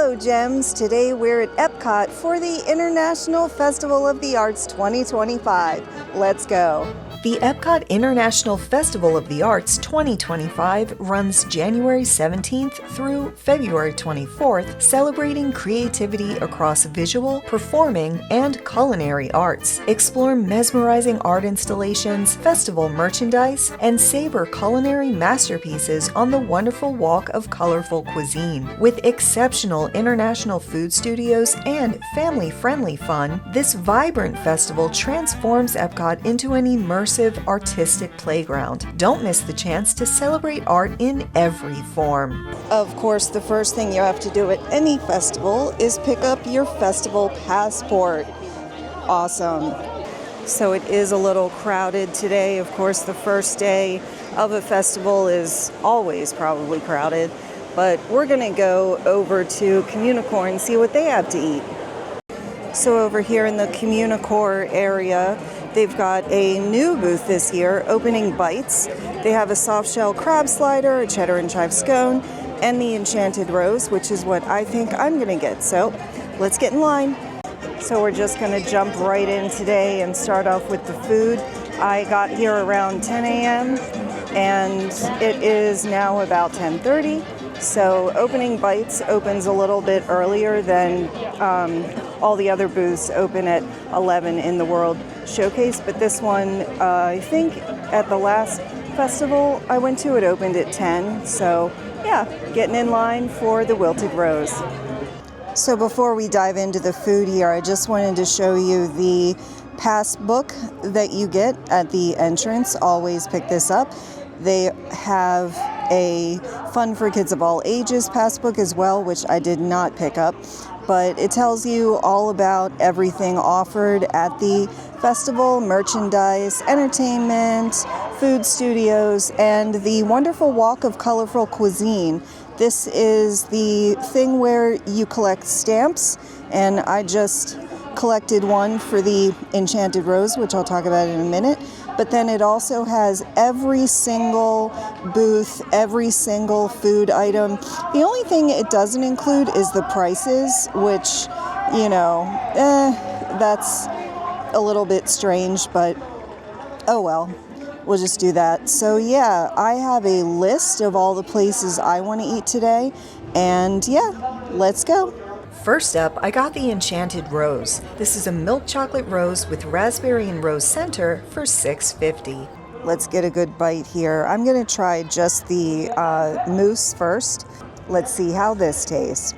Hello Gems, today we're at EPCOT for the International Festival of the Arts 2025. Let's go. The EPCOT International Festival of the Arts 2025 runs January 17th through February 24th, celebrating creativity across visual, performing, and culinary arts. Explore mesmerizing art installations, festival merchandise, and savor culinary masterpieces on the wonderful walk of colorful cuisine. With exceptional international food studios and family-friendly fun, this vibrant festival transforms EPCOT into an immersive artistic playground. Don't miss the chance to celebrate art in every form. Of course, the first thing you have to do at any festival is pick up your festival passport. Awesome. So it is a little crowded today. Of course, the first day of a festival is always probably crowded, but we're going to go over to Communicore and see what they have to eat. So over here in the Communicore area, they've got a new booth this year, Opening Bites. They have a soft shell crab slider, a cheddar and chive scone, and the Enchanted rose, which is what I think I'm going to get. So let's get in line. So we're just going to jump right in today and start off with the food. I got here around 10 a.m. and it is now about 10:30. So Opening Bites opens a little bit earlier than all the other booths open at 11 in the World Showcase, but this one, I think at the last festival I went to, it opened at 10. So yeah, getting in line for the Wilted Rose. So before we dive into the food here, I just wanted to show you the pass book that you get at the entrance. Always pick this up. They have a Fun for Kids of All Ages passbook as well, which I did not pick up, but it tells you all about everything offered at the festival, merchandise, entertainment, food studios, and the wonderful walk of colorful cuisine. This is the thing where you collect stamps, and I just collected one for the Enchanted Rose, which I'll talk about in a minute. But then it also has every single booth, every single food item. The only thing it doesn't include is the prices, which, you know, that's a little bit strange, but oh well, we'll just do that. So yeah, I have a list of all the places I want to eat today, and yeah, let's go. First up, I got the Enchanted Rose. This is a milk chocolate rose with raspberry and rose center for $6.50. Let's get a good bite here. I'm going to try just the mousse first. Let's see how this tastes.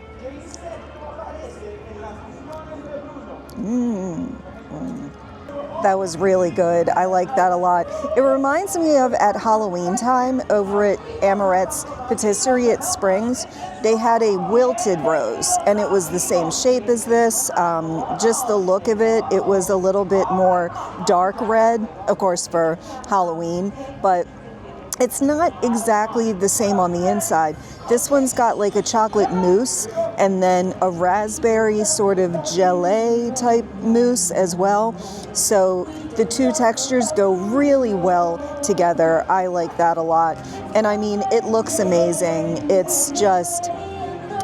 That was really good. I like that a lot. It reminds me of at Halloween time over at Amorette's Patisserie at Springs. They had a wilted rose, and it was the same shape as this. Just the look of it, it was a little bit more dark red, of course, for Halloween, but it's not exactly the same on the inside. This one's got like a chocolate mousse and then a raspberry sort of gelée type mousse as well. So the two textures go really well together. I like that a lot. And I mean, it looks amazing. It's just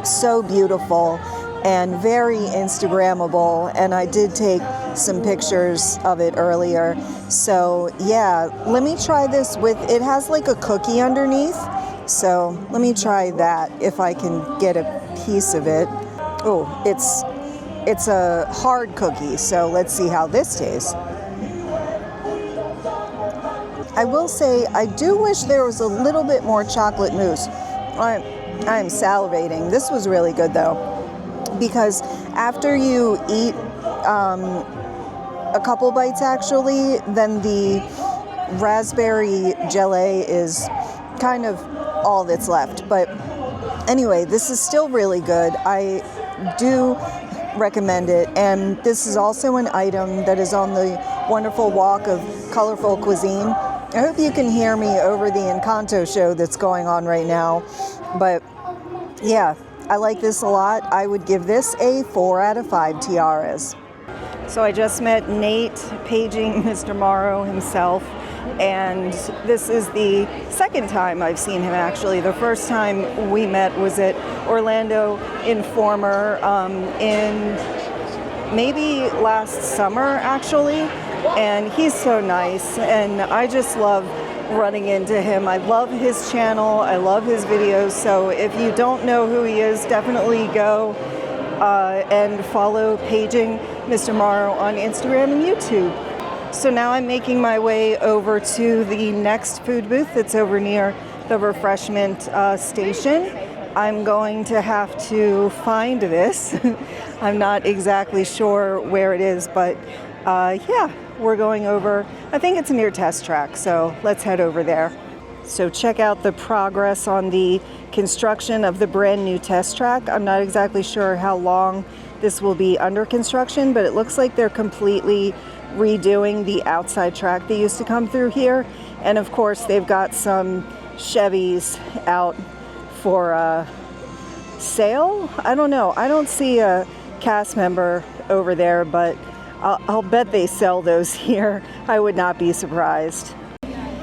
so beautiful and very Instagrammable, and I did take some pictures of it earlier. So yeah, let me try this with, it has like a cookie underneath, so let me try that if I can get a piece of it. Oh, it's a hard cookie, so let's see how this tastes. I will say, I do wish there was a little bit more chocolate mousse. I'm salivating. This was really good though, because after you eat a couple bites actually, then the raspberry gelée is kind of all that's left. But anyway, this is still really good. I do recommend it, and this is also an item that is on the wonderful walk of colorful cuisine. I hope you can hear me over the Encanto show that's going on right now, but yeah, I like this a lot. I would give this a 4 out of 5 tiaras. So I just met Nate paging Mr. Morrow himself, and this is the second time I've seen him actually. The first time we met was at Orlando Informer in maybe last summer actually, and he's so nice, and I just love running into him. I love his channel, I love his videos, so if you don't know who he is, definitely go and follow Paging Mr. Morrow on Instagram and YouTube. So now I'm making my way over to the next food booth that's over near the refreshment station. I'm going to have to find this. I'm not exactly sure where it is, but yeah, we're going over. I think it's near Test Track, so let's head over there. So check out the progress on the construction of the brand new Test Track. I'm not exactly sure how long this will be under construction, but it looks like they're completely redoing the outside track that used to come through here. And of course, they've got some Chevys out for sale. I don't know. I don't see a cast member over there, but I'll bet they sell those here. I would not be surprised.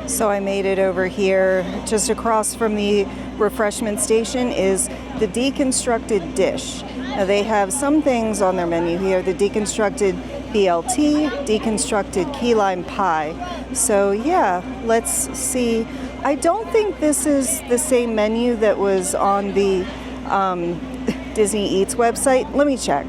So I made it over here. Just across from the refreshment station is the deconstructed dish. Now they have some things on their menu here. The deconstructed BLT, deconstructed key lime pie. So yeah, let's see. I don't think this is the same menu that was on the Disney Eats website. Let me check.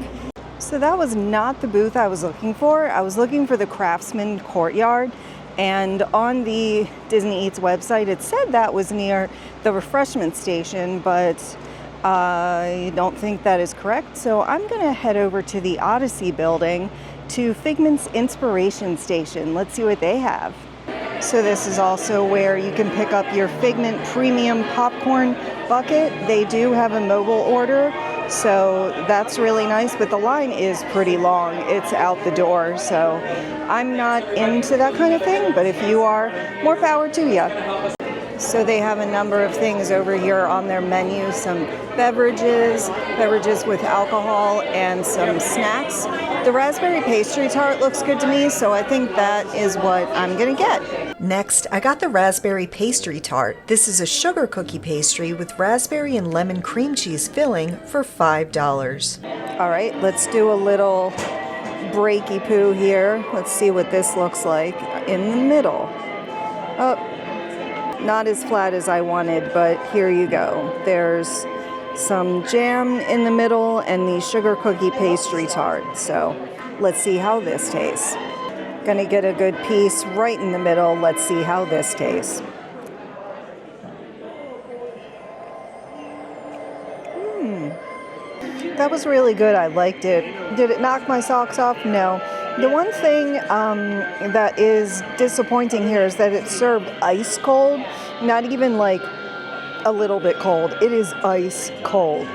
So that was not the booth I was looking for. I was looking for the Craftsman Courtyard, and on the Disney Eats website it said that was near the refreshment station, but I don't think that is correct. So I'm gonna head over to the Odyssey building to Figment's Inspiration Station. Let's see what they have. So this is also where you can pick up your Figment Premium Popcorn Bucket. They do have a mobile order, so that's really nice, but the line is pretty long. It's out the door, so I'm not into that kind of thing, but if you are, more power to you. So they have a number of things over here on their menu, some beverages with alcohol, and some snacks. The raspberry pastry tart looks good to me, so I think that is what I'm gonna get. Next, I got the raspberry pastry tart. This is a sugar cookie pastry with raspberry and lemon cream cheese filling for $5. All right, let's do a little breaky poo here. Let's see what this looks like in the middle. Oh, not as flat as I wanted, but here you go. There's some jam in the middle and the sugar cookie pastry tart. So let's see how this tastes. Gonna get a good piece right in the middle. Let's see how this tastes. That was really good. I liked it. Did it knock my socks off? No. The one thing that is disappointing here is that it's served ice cold, not even like a little bit cold. It is ice cold.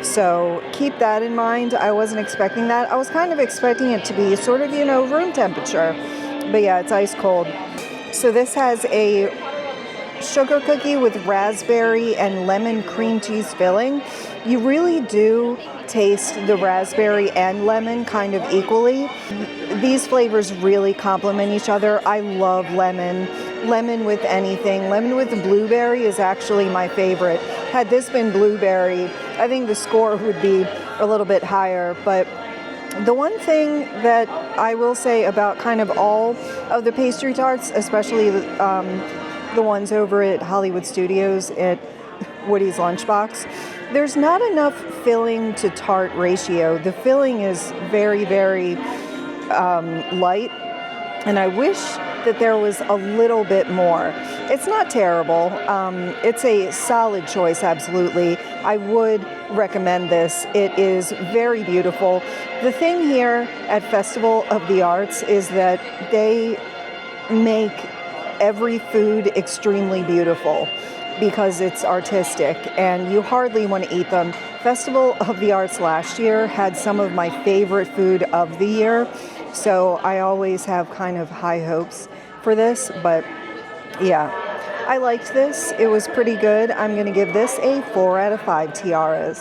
So keep that in mind. I wasn't expecting that. I was kind of expecting it to be sort of, room temperature. But yeah, it's ice cold. So this has a sugar cookie with raspberry and lemon cream cheese filling. You really do taste the raspberry and lemon kind of equally. These flavors really complement each other. I love lemon. Lemon with anything. Lemon with blueberry is actually my favorite. Had this been blueberry, I think the score would be a little bit higher. But the one thing that I will say about kind of all of the pastry tarts, especially the ones over at Hollywood Studios at Woody's Lunchbox, there's not enough filling to tart ratio. The filling is very, very light, and I wish that there was a little bit more. It's not terrible. It's a solid choice, absolutely. I would recommend this. It is very beautiful. The thing here at Festival of the Arts is that they make every food extremely beautiful because it's artistic and you hardly want to eat them. Festival of the Arts last year had some of my favorite food of the year, so I always have kind of high hopes for this, but yeah, I liked this. It was pretty good. I'm going to give this a 4 out of 5 tiaras.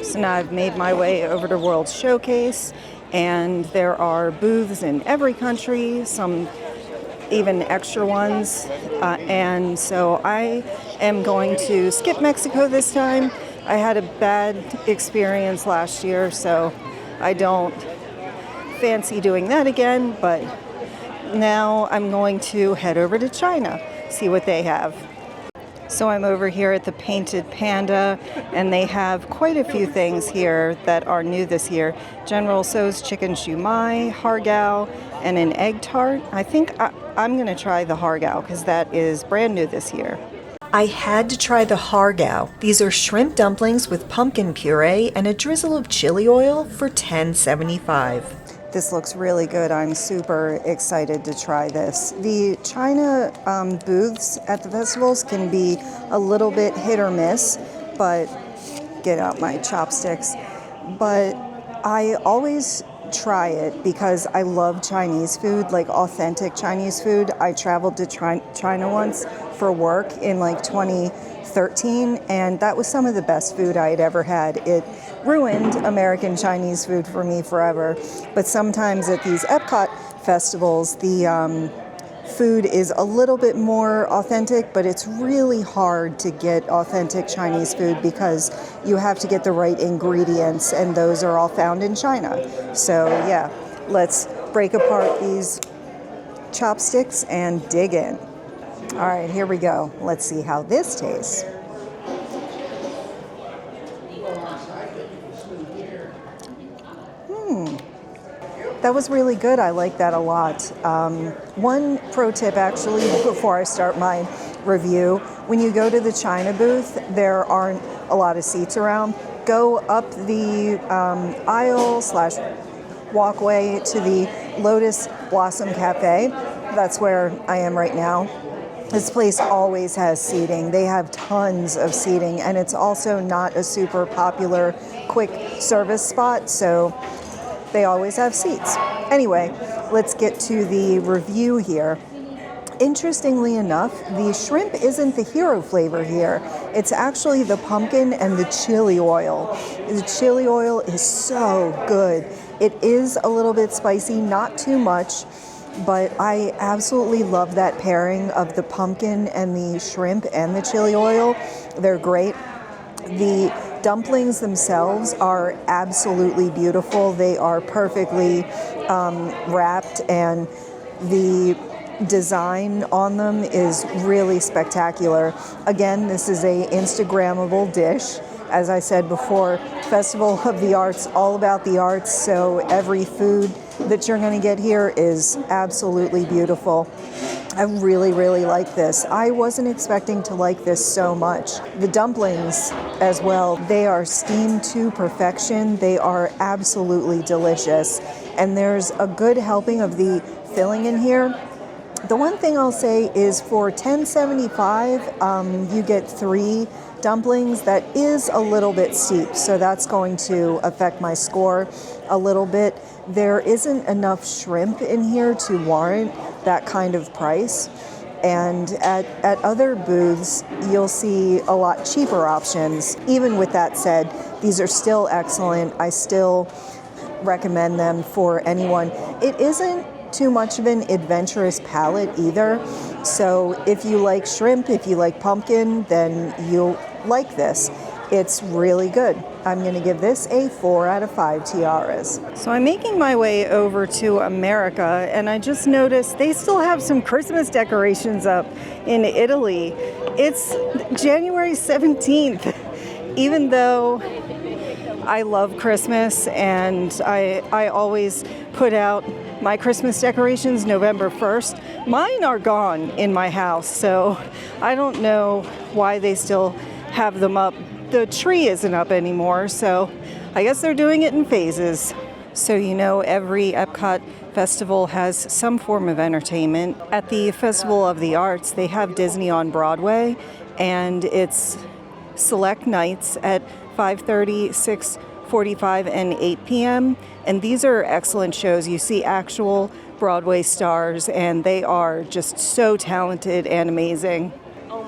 So now I've made my way over to World Showcase, and there are booths in every country, some even extra ones. And so I am going to skip Mexico this time. I had a bad experience last year, so I don't fancy doing that again, but now I'm going to head over to China, see what they have. So I'm over here at the Painted Panda, and they have quite a few things here that are new this year. General Tso's chicken shumai, hargao, and an egg tart. I think I'm going to try the hargao because that is brand new this year. I had to try the hargao. These are shrimp dumplings with pumpkin puree and a drizzle of chili oil for $10.75. This looks really good. I'm super excited to try this. The China booths at the festivals can be a little bit hit or miss, but get out my chopsticks. But I always try it because I love Chinese food, like authentic Chinese food. I traveled to China once for work in like 2013, and that was some of the best food I had ever had. It ruined American Chinese food for me forever, but sometimes at these EPCOT festivals, the food is a little bit more authentic, but it's really hard to get authentic Chinese food because you have to get the right ingredients, and those are all found in China. So yeah, let's break apart these chopsticks and dig in. All right, here we go. Let's see how this tastes. That was really good. I like that a lot. One pro tip, actually, before I start my review, when you go to the China booth, there aren't a lot of seats around. Go up the aisle/walkway to the Lotus Blossom Cafe. That's where I am right now. This place always has seating. They have tons of seating, and it's also not a super popular quick service spot, so they always have seats. Anyway, let's get to the review here. Interestingly enough, the shrimp isn't the hero flavor here. It's actually the pumpkin and the chili oil. The chili oil is so good. It is a little bit spicy, not too much, but I absolutely love that pairing of the pumpkin and the shrimp and the chili oil. They're great. The dumplings themselves are absolutely beautiful. They are perfectly wrapped, and the design on them is really spectacular. Again, this is a Instagrammable dish. As I said before, Festival of the Arts, all about the arts, so every food that you're going to get here is absolutely beautiful. I really, really like this. I wasn't expecting to like this so much. The dumplings as well, they are steamed to perfection. They are absolutely delicious. And there's a good helping of the filling in here. The one thing I'll say is for $10.75, you get 3 dumplings. That is a little bit steep, so that's going to affect my score a little bit. There isn't enough shrimp in here to warrant that kind of price. And at other booths, you'll see a lot cheaper options. Even with that said, these are still excellent. I still recommend them for anyone. It isn't too much of an adventurous palate either. So if you like shrimp, if you like pumpkin, then you'll like this. It's really good. I'm going to give this a 4 out of 5 tiaras. So I'm making my way over to America, and I just noticed they still have some Christmas decorations up in Italy. It's January 17th. Even though I love Christmas and I always put out my Christmas decorations November 1st, mine are gone in my house, so I don't know why they still have them up. The tree isn't up anymore, so I guess they're doing it in phases. So every EPCOT festival has some form of entertainment. At the Festival of the Arts, they have Disney on Broadway, and it's select nights at 5:30, 6:45, and 8 p.m. And these are excellent shows. You see actual Broadway stars, and they are just so talented and amazing.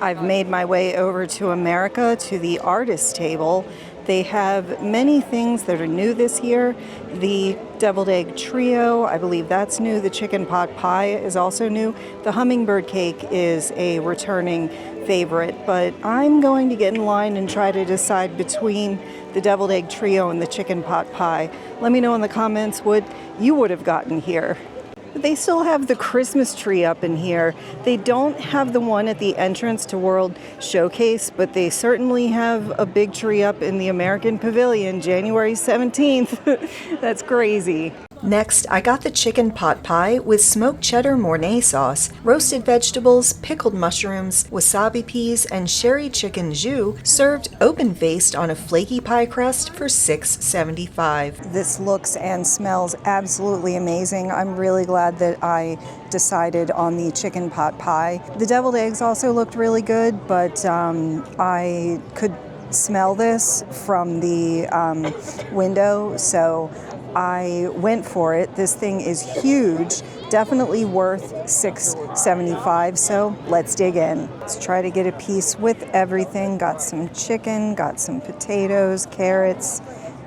I've made my way over to America to the artist table. They have many things that are new this year. The deviled egg trio, I believe that's new. The chicken pot pie is also new. The hummingbird cake is a returning favorite, but I'm going to get in line and try to decide between the deviled egg trio and the chicken pot pie. Let me know in the comments what you would have gotten here. They still have the Christmas tree up in here. They don't have the one at the entrance to World Showcase, but they certainly have a big tree up in the American Pavilion, January 17th. That's crazy. Next, I got the chicken pot pie with smoked cheddar Mornay sauce, roasted vegetables, pickled mushrooms, wasabi peas, and sherry chicken jus, served open-faced on a flaky pie crust for $6.75. This looks and smells absolutely amazing. I'm really glad that I decided on the chicken pot pie. The deviled eggs also looked really good, but I could smell this from the window, so I went for it. This thing is huge, definitely worth $6.75, so let's dig in. Let's try to get a piece with everything. Got some chicken, got some potatoes, carrots,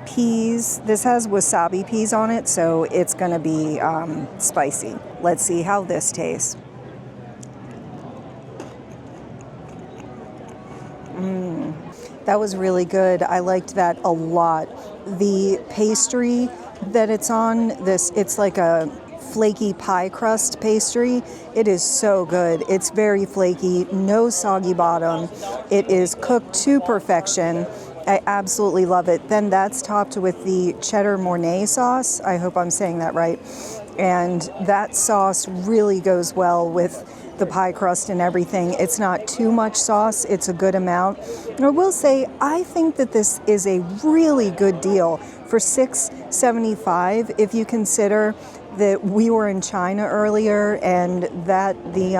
peas. This has wasabi peas on it, so it's gonna be spicy. Let's see how this tastes. That was really good. I liked that a lot. The pastry that it's on, it's like a flaky pie crust pastry. It is so good. It's very flaky, no soggy bottom. It is cooked to perfection. I absolutely love it. Then that's topped with the cheddar Mornay sauce. I hope I'm saying that right. And that sauce really goes well with the pie crust and everything. It's not too much sauce, it's a good amount. And I will say, I think that this is a really good deal for $6.75 if you consider that we were in China earlier and that the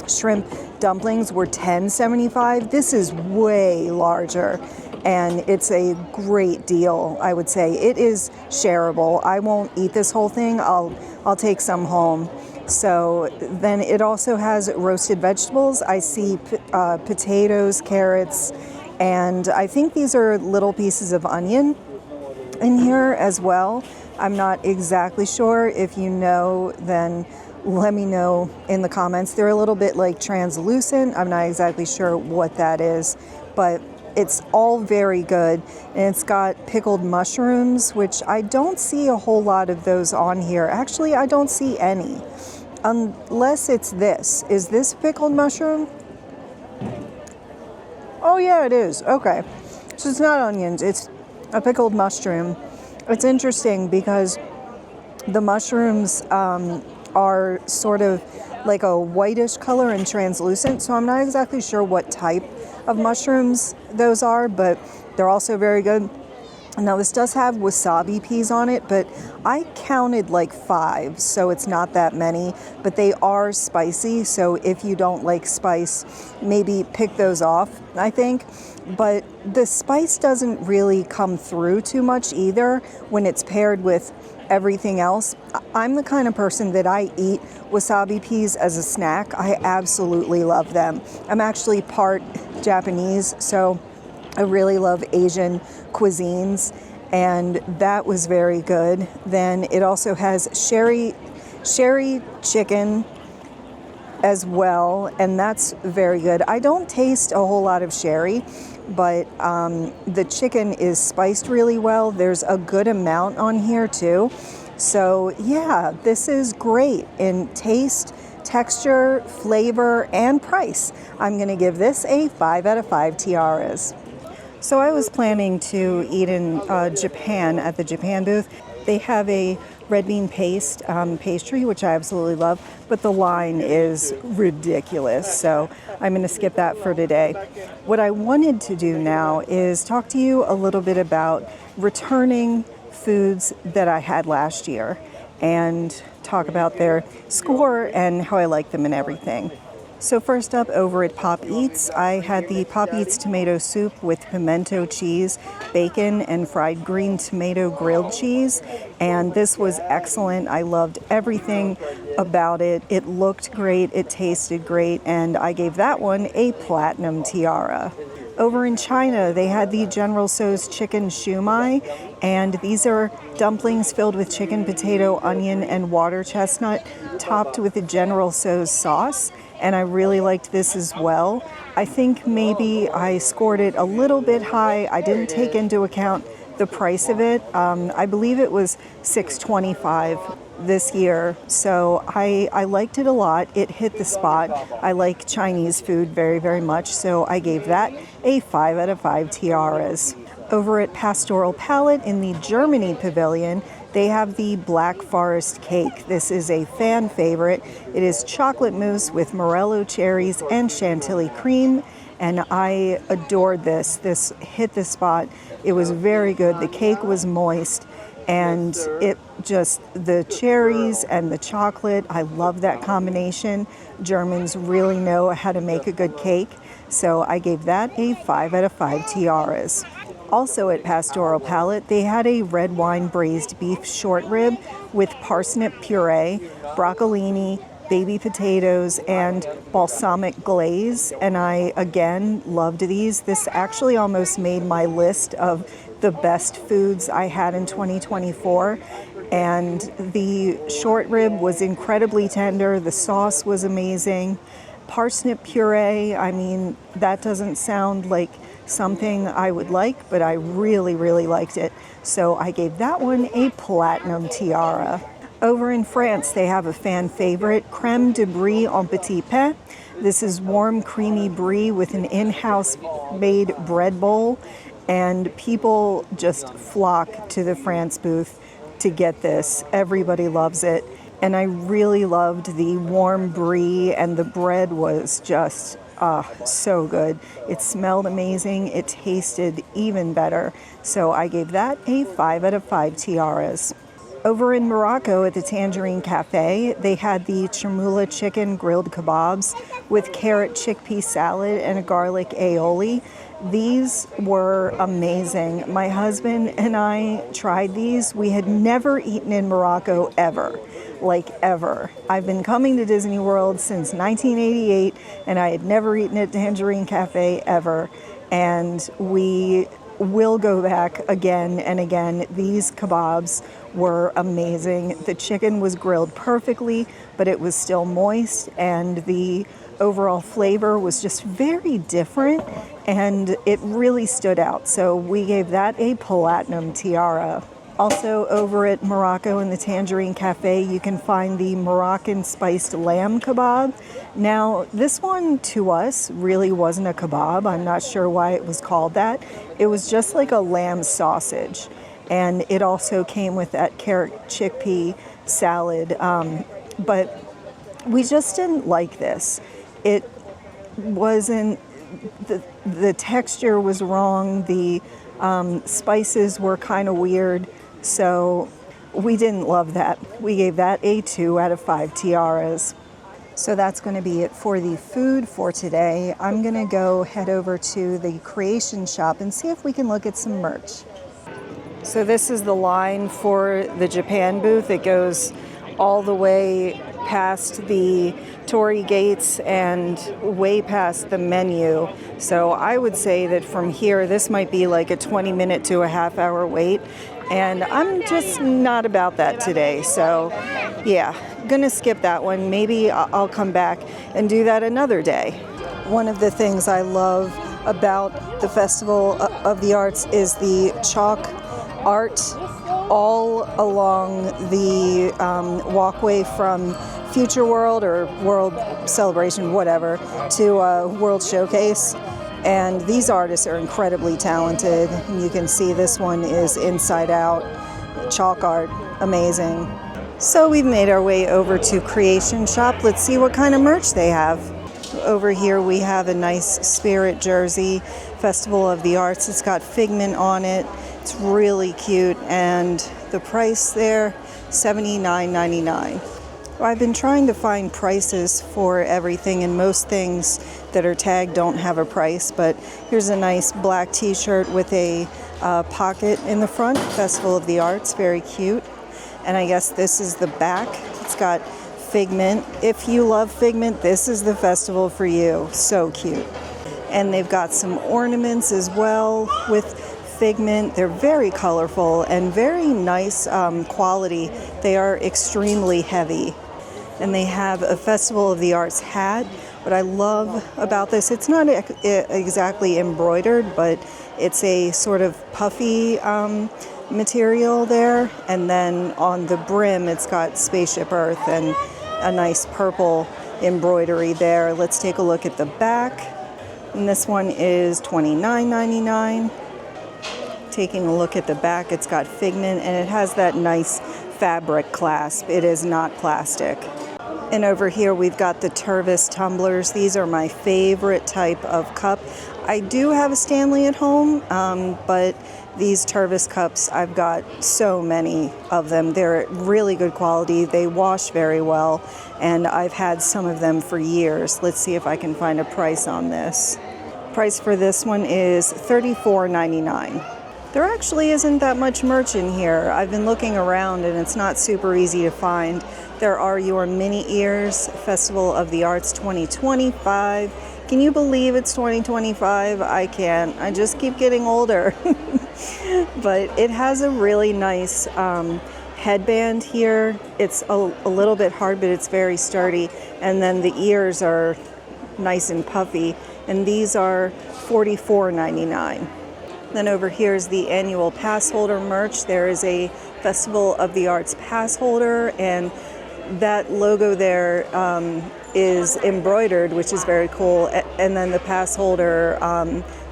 shrimp dumplings were $10.75. This is way larger and it's a great deal, I would say. It is shareable. I won't eat this whole thing. I'll take some home. So then it also has roasted vegetables. I see potatoes, carrots, and I think these are little pieces of onion in here as well. I'm not exactly sure. If you know, then let me know in the comments. They're a little bit like translucent. I'm not exactly sure what that is, but it's all very good. And it's got pickled mushrooms, which I don't see a whole lot of those on here. Actually, I don't see any. Unless it's this. Is this pickled mushroom? Oh yeah, it is. Okay. So it's not onions, it's a pickled mushroom. It's interesting because the mushrooms are sort of like a whitish color and translucent, so I'm not exactly sure what type of mushrooms those are, but they're also very good. Now this does have wasabi peas on it, but I counted like 5, so it's not that many, but they are spicy, so if you don't like spice, maybe pick those off, I think. But the spice doesn't really come through too much either when it's paired with everything else. I'm the kind of person that I eat wasabi peas as a snack. I absolutely love them. I'm actually part Japanese, so I really love Asian cuisines, and that was very good. Then it also has sherry chicken as well, and that's very good. I don't taste a whole lot of sherry, but the chicken is spiced really well. There's a good amount on here too. So yeah, this is great in taste, texture, flavor, and price. I'm gonna give this a 5 out of 5 tiaras. So I was planning to eat in Japan at the Japan booth. They have a red bean paste pastry, which I absolutely love, but the line is ridiculous, so I'm going to skip that for today. What I wanted to do now is talk to you a little bit about returning foods that I had last year and talk about their score and how I like them and everything. So first up, over at Pop Eats, I had the Pop Eats tomato soup with pimento cheese, bacon, and fried green tomato grilled cheese. And this was excellent. I loved everything about it. It looked great, it tasted great, and I gave that one a platinum tiara. Over in China, they had the General Tso's chicken shumai, and these are dumplings filled with chicken, potato, onion, and water chestnut, topped with the General Tso's sauce, and I really liked this as well. I think maybe I scored it a little bit high. I didn't take into account the price of it. I believe it was $6.25 this year, so I liked it a lot. It hit the spot. I like Chinese food very, very much, so I gave that a 5 out of 5 tiaras. Over at Pastoral Palette in the Germany Pavilion, they have the Black Forest cake. This is a fan favorite. It is chocolate mousse with morello cherries and chantilly cream, and I adored this. This hit the spot. It was very good. The cake was moist, and the cherries and the chocolate, I love that combination. Germans really know how to make a good cake, so I gave that a 5 out of 5 tiaras. Also at Pastoral Palette, they had a red wine braised beef short rib with parsnip puree, broccolini, baby potatoes, and balsamic glaze, and I again loved these. This actually almost made my list of the best foods I had in 2024, and the short rib was incredibly tender. The sauce was amazing. Parsnip puree, I mean, that doesn't sound like something I would like, but I really, really liked it. So I gave that one a platinum tiara. Over in France, they have a fan favorite, crème de brie en petit pain. This is warm, creamy brie with an in-house made bread bowl, and people just flock to the France booth to get this. Everybody loves it, and I really loved the warm brie, and the bread was just so good. It smelled amazing. It tasted even better. So I gave that a 5 out of 5 tiaras. Over in Morocco at the Tangerine Cafe, they had the chermoula chicken grilled kebabs with carrot chickpea salad and a garlic aioli. These were amazing. My husband and I tried these. We had never eaten in Morocco ever. Like ever. I've been coming to Disney World since 1988, and I had never eaten at Tangerine Cafe ever. And we will go back again and again. These kebabs were amazing. The chicken was grilled perfectly, but it was still moist, and the overall flavor was just very different, and it really stood out. So we gave that a platinum tiara. Also over at Morocco in the Tangerine Cafe, you can find the Moroccan spiced lamb kebab. Now, this one to us really wasn't a kebab. I'm not sure why it was called that. It was just like a lamb sausage. And it also came with that carrot chickpea salad. But we just didn't like this. It wasn't, the texture was wrong. The spices were kind of weird. So we didn't love that. We gave that a 2 out of 5 tiaras. So that's going to be it for the food for today. I'm going to go head over to the creation shop and see if we can look at some merch. So this is the line for the Japan booth. It goes all the way past the Torii gates and way past the menu. So I would say that from here, this might be like a 20-minute to a half-hour wait. And I'm just not about that today. So yeah, gonna skip that one. Maybe I'll come back and do that another day. One of the things I love about the Festival of the Arts is the chalk art all along the walkway from Future World or World Celebration, whatever, to World Showcase. And these artists are incredibly talented. You can see this one is inside out, chalk art, amazing. So we've made our way over to Creation Shop. Let's see what kind of merch they have. Over here we have a nice Spirit jersey, Festival of the Arts. It's got Figment on it. It's really cute, and the price there, $79.99. I've been trying to find prices for everything, and most things that are tagged don't have a price, but here's a nice black t-shirt with a pocket in the front, Festival of the Arts, very cute. And I guess this is the back. It's got Figment. If you love Figment, this is the festival for you. So cute. And they've got some ornaments as well with Figment. They're very colorful and very nice quality. They are extremely heavy. And they have a Festival of the Arts hat. What I love about this, it's not exactly embroidered, but it's a sort of puffy material there. And then on the brim, it's got Spaceship Earth and a nice purple embroidery there. Let's take a look at the back. And this one is $29.99. Taking a look at the back, it's got Figment and it has that nice fabric clasp. It is not plastic. And over here we've got the Tervis tumblers. These are my favorite type of cup. I do have a Stanley at home, but these Tervis cups, I've got so many of them. They're really good quality. They wash very well, and I've had some of them for years. Let's see if I can find a price on this. Price for this one is $34.99. There actually isn't that much merch in here. I've been looking around and it's not super easy to find. There are your mini ears, Festival of the Arts 2025. Can you believe it's 2025? I can't. I just keep getting older. But it has a really nice headband here. It's a little bit hard, but it's very sturdy. And then the ears are nice and puffy. And these are $44.99. Then over here is the annual pass holder merch. There is a Festival of the Arts pass holder, and that logo there is embroidered, which is very cool. And then the pass holder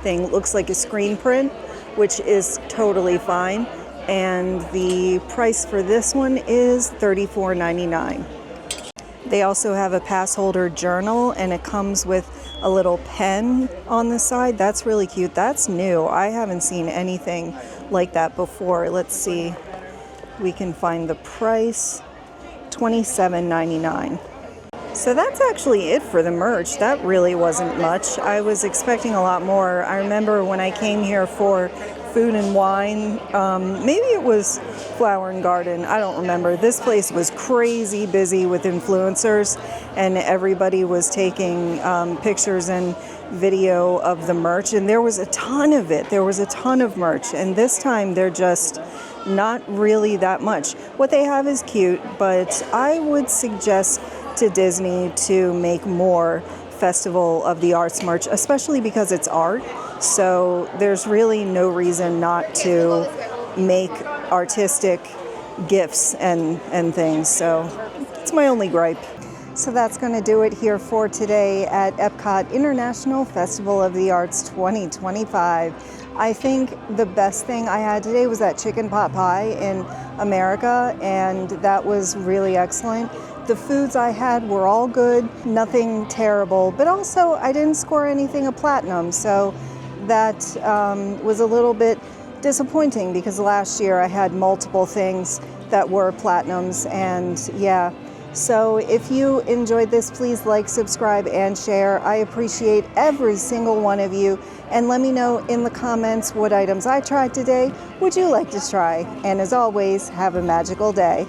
thing looks like a screen print, which is totally fine. And the price for this one is $34.99. They also have a pass holder journal, and it comes with a little pen on the side. That's really cute. That's new. I haven't seen anything like that before. Let's see. We can find the price. $27.99. So that's actually it for the merch. That really wasn't much. I was expecting a lot more. I remember when I came here for Food and Wine, maybe it was Flower and Garden, I don't remember. This place was crazy busy with influencers, and everybody was taking pictures and video of the merch, and there was a ton of it. There was a ton of merch, and this time they're just not really that much. What they have is cute, but I would suggest to Disney to make more Festival of the Arts merch, especially because it's art. So there's really no reason not to make artistic gifts and things. So it's my only gripe. So that's going to do it here for today at EPCOT International Festival of the Arts 2025. I think the best thing I had today was that chicken pot pie in America, and that was really excellent. The foods I had were all good, nothing terrible, but also I didn't score anything a platinum, so that was a little bit disappointing because last year I had multiple things that were platinums, and yeah. So if you enjoyed this, please like, subscribe, and share. I appreciate every single one of you, and let me know in the comments what items I tried today would you like to try. And as always, have a magical day.